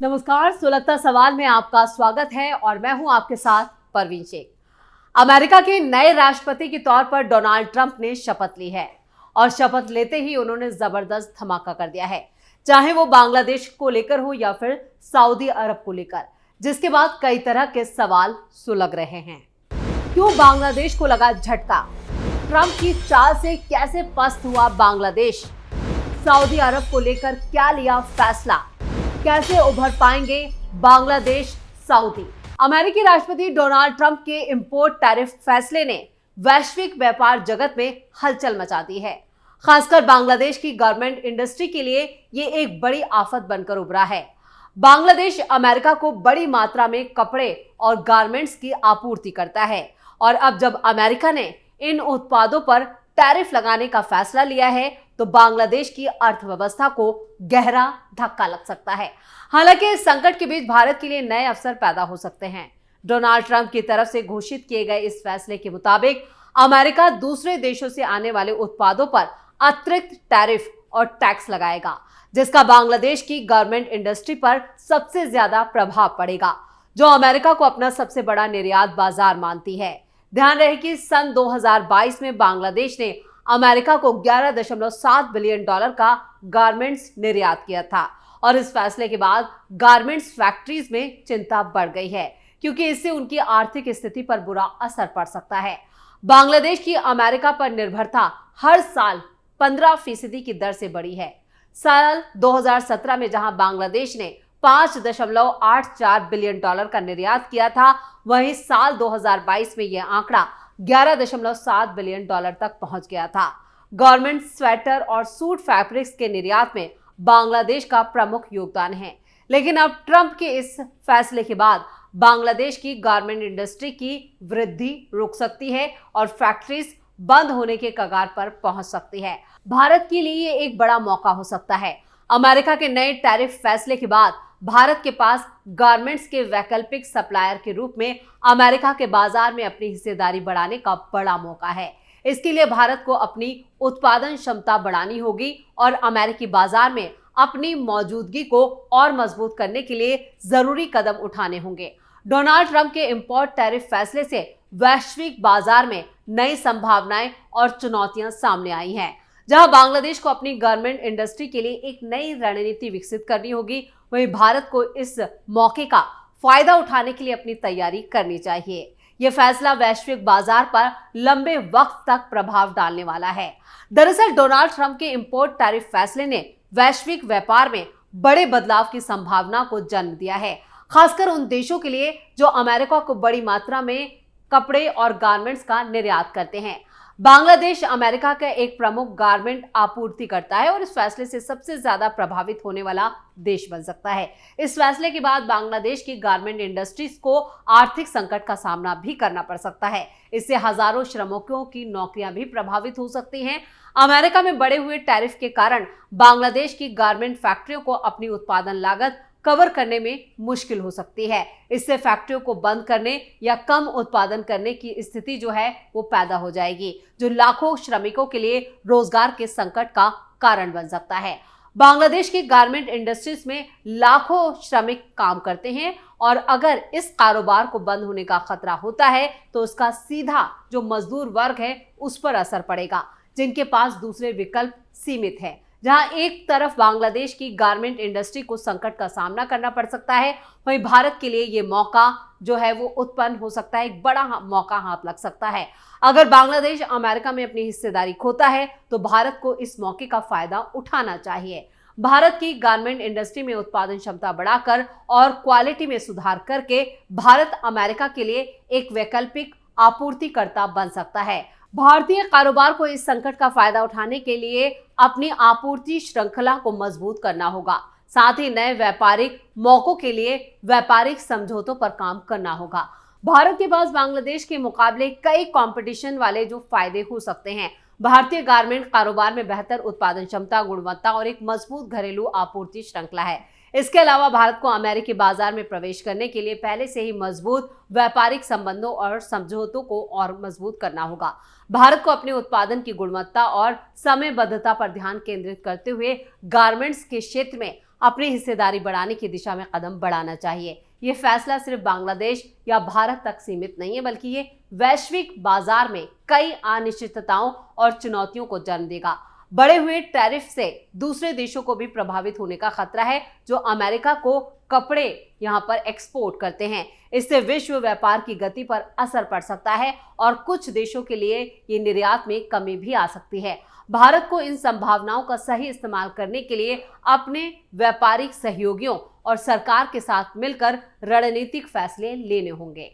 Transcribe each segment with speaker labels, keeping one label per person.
Speaker 1: नमस्कार, सुलगता सवाल में आपका स्वागत है और मैं हूं आपके साथ परवीन शेख। अमेरिका के नए राष्ट्रपति के तौर पर डोनाल्ड ट्रंप ने शपथ ली है और शपथ लेते ही उन्होंने जबरदस्त धमाका कर दिया है, चाहे वो बांग्लादेश को लेकर हो या फिर सऊदी अरब को लेकर, जिसके बाद कई तरह के सवाल सुलग रहे हैं। क्यों बांग्लादेश को लगा झटका? ट्रंप की चाल से कैसे पस्त हुआ बांग्लादेश? सऊदी अरब को लेकर क्या लिया फैसला? कैसे उभर पाएंगे बांग्लादेश सऊदी? अमेरिकी राष्ट्रपति डोनाल्ड ट्रंप के इंपोर्ट टैरिफ फैसले ने वैश्विक व्यापार जगत में हलचल मचा दी है। खासकर बांग्लादेश की गारमेंट इंडस्ट्री के लिए ये एक बड़ी आफत बनकर उभरा है। बांग्लादेश अमेरिका को बड़ी मात्रा में कपड़े और गारमेंट्स की आपूर्ति करता है और अब जब अमेरिका ने इन उत्पादों पर टैरिफ लगाने का फैसला लिया है तो बांग्लादेश की अर्थव्यवस्था को गहरा धक्का लग सकता है। हालांकि इस संकट के बीच भारत के लिए नए अवसर पैदा हो सकते हैं। डोनाल्ड ट्रंप की तरफ से घोषित किए गए इस फैसले के मुताबिक अमेरिका दूसरे देशों से आने वाले उत्पादों पर अतिरिक्त टैरिफ और टैक्स लगाएगा, जिसका बांग्लादेश की गारमेंट इंडस्ट्री पर सबसे ज्यादा प्रभाव पड़ेगा, जो अमेरिका को अपना सबसे बड़ा निर्यात बाजार मानती है। ध्यान रहे कि सन 2022 में बांग्लादेश ने अमेरिका को 11.7 बिलियन डॉलर का गारमेंट्स निर्यात किया था और इस फैसले के बाद गारमेंट्स फैक्ट्रीज में चिंता बढ़ गई है, क्योंकि इससे उनकी आर्थिक स्थिति पर बुरा असर पड़ सकता है। बांग्लादेश की अमेरिका पर निर्भरता हर साल 15% की दर से बढ़ी है। साल 2017 में जहां बांग्लादेश ने 5.84 बिलियन डॉलर का निर्यात किया था, वहीं साल 2022 में यह आंकड़ा 11.7 बिलियन डॉलर तक पहुंच गया था। गारमेंट, स्वेटर और सूट फैब्रिक्स के निर्यात में बांग्लादेश का प्रमुख योगदान है। लेकिन अब ट्रंप के इस फैसले के बाद बांग्लादेश की गारमेंट इंडस्ट्री की वृद्धि रुक सकती है और फैक्ट्रीज बंद होने के कगार पर पहुंच सकती है। भारत के लिए ये एक बड़ा मौका हो सकता है। अमेरिका के नए टैरिफ फैसले के बाद भारत के पास गारमेंट्स के वैकल्पिक सप्लायर के रूप में अमेरिका के बाजार में अपनी हिस्सेदारी बढ़ाने का बड़ा मौका है। इसके लिए भारत को अपनी उत्पादन क्षमता बढ़ानी होगी और अमेरिकी बाजार में अपनी मौजूदगी को और मजबूत करने के लिए जरूरी कदम उठाने होंगे। डोनाल्ड ट्रंप के इंपोर्ट टैरिफ फैसले से वैश्विक बाजार में नई संभावनाएं और चुनौतियां सामने आई हैं। जहां बांग्लादेश को अपनी गारमेंट इंडस्ट्री के लिए एक नई रणनीति विकसित करनी होगी, वहीं भारत को इस मौके का फायदा उठाने के लिए अपनी तैयारी करनी चाहिए। यह फैसला वैश्विक बाजार पर लंबे वक्त तक प्रभाव डालने वाला है। दरअसल डोनाल्ड ट्रंप के इंपोर्ट टैरिफ फैसले ने वैश्विक व्यापार में बड़े बदलाव की संभावना को जन्म दिया है, खासकर उन देशों के लिए जो अमेरिका को बड़ी मात्रा में कपड़े और गारमेंट्स का निर्यात करते हैं। बांग्लादेश अमेरिका का एक प्रमुख गारमेंट आपूर्ति करता है और इस फैसले से सबसे ज्यादा प्रभावित होने वाला देश बन सकता है। इस फैसले के बाद बांग्लादेश की गारमेंट इंडस्ट्रीज को आर्थिक संकट का सामना भी करना पड़ सकता है। इससे हजारों श्रमिकों की नौकरियां भी प्रभावित हो सकती हैं। अमेरिका में बढ़े हुए टैरिफ के कारण बांग्लादेश की गारमेंट फैक्ट्रियों को अपनी उत्पादन लागत कवर करने में मुश्किल हो सकती है। इससे फैक्ट्रियों को बंद करने या कम उत्पादन करने की स्थिति जो है वो पैदा हो जाएगी, जो लाखों श्रमिकों के लिए रोजगार के संकट का कारण बन सकता है। बांग्लादेश की गारमेंट इंडस्ट्रीज में लाखों श्रमिक काम करते हैं और अगर इस कारोबार को बंद होने का खतरा होता है तो उसका सीधा जो मजदूर वर्ग है उस पर असर पड़ेगा, जिनके पास दूसरे विकल्प सीमित है। जहां एक तरफ बांग्लादेश की गारमेंट इंडस्ट्री को संकट का सामना करना पड़ सकता है, वहीं भारत के लिए ये मौका जो है वो उत्पन्न हो सकता है, एक बड़ा मौका हाथ लग सकता है। अगर बांग्लादेश अमेरिका में अपनी हिस्सेदारी खोता है तो भारत को इस मौके का फायदा उठाना चाहिए। भारत की गारमेंट इंडस्ट्री में उत्पादन क्षमता बढ़ाकर और क्वालिटी में सुधार करके भारत अमेरिका के लिए एक वैकल्पिक आपूर्तिकर्ता बन सकता है। भारतीय कारोबार को इस संकट का फायदा उठाने के लिए अपनी आपूर्ति श्रृंखला को मजबूत करना होगा। साथ ही नए व्यापारिक मौकों के लिए व्यापारिक समझौतों पर काम करना होगा। भारत के पास बांग्लादेश के मुकाबले कई कंपटीशन वाले जो फायदे हो सकते हैं। भारतीय गारमेंट कारोबार में बेहतर उत्पादन क्षमता, गुणवत्ता और एक मजबूत घरेलू आपूर्ति श्रृंखला है। इसके अलावा भारत को अमेरिकी बाजार में प्रवेश करने के लिए पहले से ही मजबूत व्यापारिक संबंधों और समझौतों को और मजबूत करना होगा। भारत को अपने उत्पादन की गुणवत्ता और समयबद्धता पर ध्यान केंद्रित करते हुए गारमेंट्स के क्षेत्र में अपनी हिस्सेदारी बढ़ाने की दिशा में कदम बढ़ाना चाहिए। ये फैसला सिर्फ बांग्लादेश या भारत तक सीमित नहीं है, बल्कि ये वैश्विक बाजार में कई अनिश्चितताओं और चुनौतियों को जन्म देगा। बढ़े हुए टैरिफ से दूसरे देशों को भी प्रभावित होने का खतरा है, जो अमेरिका को कपड़े यहां पर एक्सपोर्ट करते हैं। इससे विश्व व्यापार की गति पर असर पड़ सकता है और कुछ देशों के लिए ये निर्यात में कमी भी आ सकती है। भारत को इन संभावनाओं का सही इस्तेमाल करने के लिए अपने व्यापारिक सहयोगियों और सरकार के साथ मिलकर रणनीतिक फैसले लेने होंगे।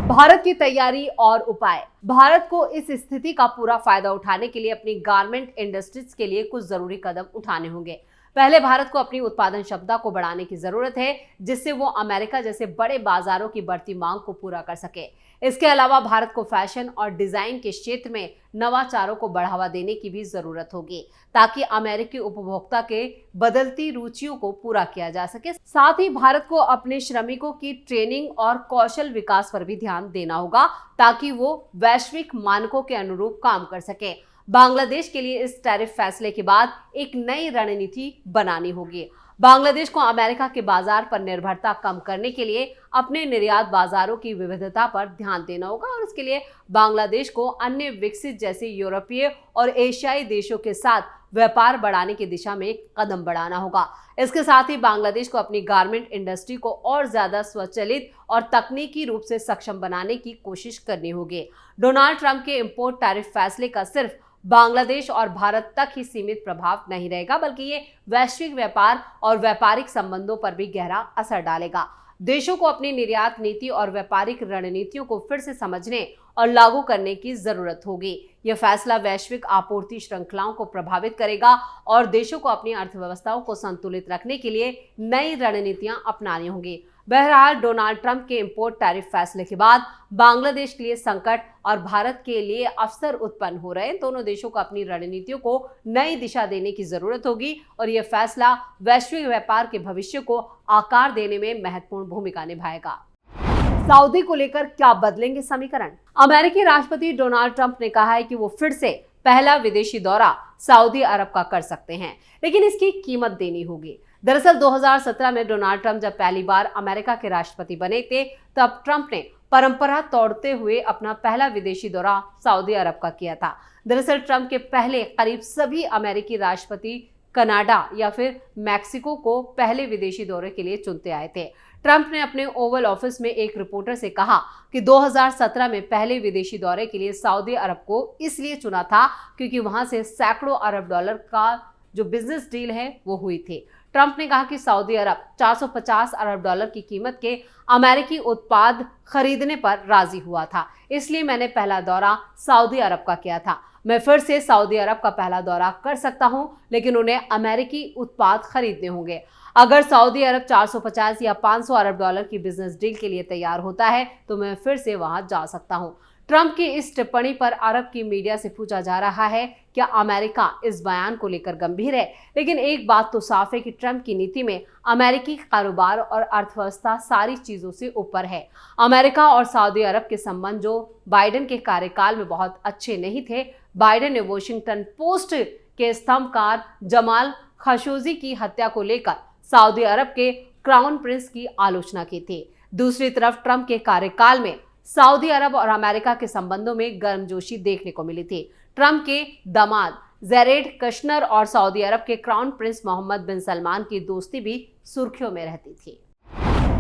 Speaker 1: भारत की तैयारी और उपाय। भारत को इस स्थिति का पूरा फायदा उठाने के लिए अपनी गारमेंट इंडस्ट्रीज के लिए कुछ जरूरी कदम उठाने होंगे। पहले भारत को अपनी उत्पादन क्षमता को बढ़ाने की जरूरत है, जिससे वो अमेरिका जैसे बड़े बाजारों की बढ़ती मांग को पूरा कर सके। इसके अलावा भारत को फैशन और डिजाइन के क्षेत्र में नवाचारों को बढ़ावा देने की भी जरूरत होगी, ताकि अमेरिकी उपभोक्ता के बदलती रुचियों को पूरा किया जा सके। साथ ही भारत को अपने श्रमिकों की ट्रेनिंग और कौशल विकास पर भी ध्यान देना होगा, ताकि वो वैश्विक मानकों के अनुरूप काम कर सके। बांग्लादेश के लिए इस टैरिफ फैसले के बाद एक नई रणनीति बनानी होगी। बांग्लादेश को अमेरिका के बाजार पर निर्भरता कम करने के लिए अपने निर्यात बाजारों की विविधता पर ध्यान देना होगा और इसके लिए बांग्लादेश को अन्य विकसित जैसे यूरोपीय और एशियाई देशों के साथ व्यापार बढ़ाने की दिशा में कदम बढ़ाना होगा। इसके साथ ही बांग्लादेश को अपनी गारमेंट इंडस्ट्री को और ज्यादा स्वचालित और तकनीकी रूप से सक्षम बनाने की कोशिश करनी होगी। डोनाल्ड ट्रंप के इंपोर्ट टैरिफ फैसले का सिर्फ बांग्लादेश और भारत तक ही सीमित प्रभाव नहीं रहेगा, बल्कि ये वैश्विक व्यापार और व्यापारिक संबंधों पर भी गहरा असर डालेगा। देशों को अपनी निर्यात नीति और व्यापारिक रणनीतियों को फिर से समझने और लागू करने की जरूरत होगी। यह फैसला वैश्विक आपूर्ति श्रृंखलाओं को प्रभावित करेगा और देशों को अपनी अर्थव्यवस्थाओं को संतुलित रखने के लिए नई रणनीतियां अपनानी होंगी। बहरहाल, डोनाल्ड ट्रंप के इंपोर्ट टैरिफ फैसले के बाद बांग्लादेश के लिए संकट और भारत के लिए अवसर उत्पन्न हो रहे हैं। दोनों देशों को अपनी रणनीतियों को नई दिशा देने की जरूरत होगी और यह फैसला वैश्विक व्यापार के भविष्य को आकार देने में महत्वपूर्ण भूमिका निभाएगा। सऊदी को लेकर क्या बदलेंगे समीकरण? अमेरिकी राष्ट्रपति डोनाल्ड ट्रंप ने कहा है कि वो फिर से पहला विदेशी दौरा सऊदी अरब का कर सकते हैं, लेकिन इसकी कीमत देनी होगी। दरअसल 2017 में डोनाल्ड ट्रंप जब पहली बार अमेरिका के राष्ट्रपति बने थे, तब ट्रंप ने परंपरा तोड़ते हुए अपना पहला विदेशी दौरा सऊदी अरब का किया था। दरअसल ट्रंप के पहले करीब सभी अमेरिकी राष्ट्रपति कनाडा या फिर मैक्सिको को पहले विदेशी दौरे के लिए चुनते आए थे। ट्रंप ने अपने ओवल ऑफिस में एक रिपोर्टर से कहा कि 2017 में पहले विदेशी दौरे के लिए सऊदी अरब को इसलिए चुना था क्योंकि वहां से सैकड़ों अरब डॉलर का जो बिजनेस डील है वो हुई थी। ट्रंप ने कहा कि सऊदी अरब 450 अरब डॉलर की कीमत के अमेरिकी उत्पाद खरीदने पर राजी हुआ था, इसलिए मैंने पहला दौरा सऊदी अरब का किया था। मैं फिर से सऊदी अरब का पहला दौरा कर सकता हूं, लेकिन उन्हें अमेरिकी उत्पाद खरीदने होंगे। अगर सऊदी अरब 450 या 500 अरब डॉलर की बिजनेस डील के लिए तैयार होता है तो मैं फिर से वहां जा सकता हूं। ट्रंप की इस टिप्पणी पर अरब की मीडिया से पूछा जा रहा है क्या अमेरिका इस बयान को लेकर गंभीर है, लेकिन एक बात तो साफ है कि ट्रंप की नीति में अमेरिकी कारोबार और अर्थव्यवस्था सारी चीजों से ऊपर है। अमेरिका और सऊदी अरब के संबंध जो बाइडेन के कार्यकाल में बहुत अच्छे नहीं थे, बाइडेन ने वॉशिंगटन पोस्ट के स्तंभकार जमाल खशोगी की हत्या को लेकर सऊदी अरब के क्राउन प्रिंस की आलोचना की थी। दूसरी तरफ ट्रंप के कार्यकाल में सऊदी अरब और अमेरिका के संबंधों में गर्मजोशी देखने को मिली थी। ट्रंप के दामाद जैरेड कश्नर और सऊदी अरब के क्राउन प्रिंस मोहम्मद बिन सलमान की दोस्ती भी सुर्खियों में रहती थी।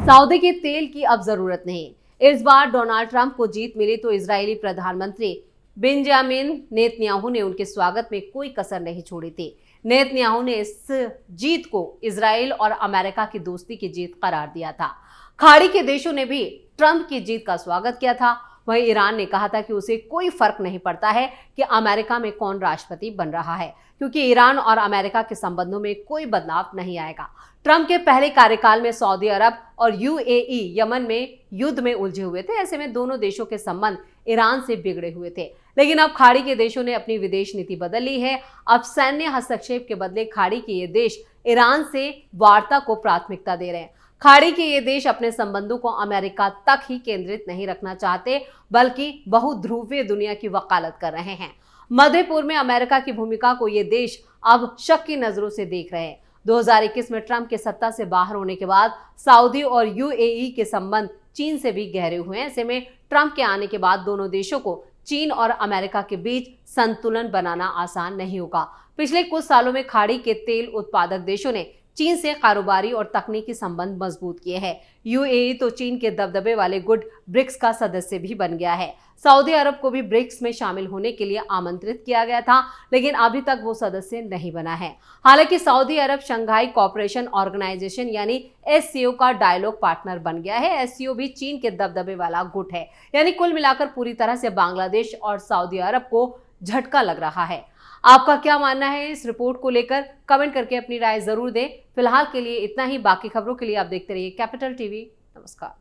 Speaker 1: सऊदी के तेल की अब जरूरत नहीं। इस बार डोनाल्ड ट्रंप को जीत मिली तो इजरायली प्रधानमंत्री बेंजामिन नेतन्याहू ने उनके स्वागत में कोई कसर नहीं छोड़ी थी। नेतन्याहू ने इस जीत को इजराइल और अमेरिका की दोस्ती की जीत करार दिया था। खाड़ी के देशों ने भी ट्रंप की जीत का स्वागत किया था। वहीं ईरान ने कहा था कि उसे कोई फर्क नहीं पड़ता है कि अमेरिका में कौन राष्ट्रपति बन रहा है, क्योंकि ईरान और अमेरिका के संबंधों में कोई बदलाव नहीं आएगा। ट्रंप के पहले कार्यकाल में सऊदी अरब और यूएई यमन में युद्ध में उलझे हुए थे। ऐसे में दोनों देशों के संबंध ईरान से बिगड़े हुए थे, लेकिन अब खाड़ी के देशों ने अपनी विदेश नीति बदल ली है। अब सैन्य हस्तक्षेप के बदले खाड़ी के ये देश ईरान से वार्ता को प्राथमिकता दे रहे हैं। खाड़ी के ये देश अपने संबंधों को अमेरिका तक ही केंद्रित नहीं रखना चाहते, बल्कि बहुध्रुवीय दुनिया की वकालत कर रहे हैं। मध्य पूर्व में अमेरिका की भूमिका को ये देश अब शक की नजरों से देख रहे हैं। 2021 में ट्रंप के सत्ता से बाहर होने के बाद सऊदी और यूएई के संबंध चीन से भी गहरे हुए हैं। ऐसे में ट्रंप के आने के बाद दोनों देशों को चीन और अमेरिका के बीच संतुलन बनाना आसान नहीं होगा। पिछले कुछ सालों में खाड़ी के तेल उत्पादक देशों ने चीन से कारोबारी और तकनीकी संबंध मजबूत किए हैं। यूएई तो चीन के दबदबे वाले गुड ब्रिक्स का सदस्य भी बन गया है। सऊदी अरब को भी ब्रिक्स में शामिल होने के लिए आमंत्रित किया गया था, लेकिन अभी तक वो सदस्य नहीं बना है। हालांकि सऊदी अरब शंघाई कोऑपरेशन ऑर्गेनाइजेशन यानी एससीओ का डायलॉग पार्टनर बन गया है। एससीओ भी चीन के दबदबे वाला गुट है। यानी कुल मिलाकर पूरी तरह से बांग्लादेश और सऊदी अरब को झटका लग रहा है। आपका क्या मानना है इस रिपोर्ट को लेकर? कमेंट करके अपनी राय जरूर दें। फिलहाल के लिए इतना ही। बाकी खबरों के लिए आप देखते रहिए कैपिटल टीवी। नमस्कार।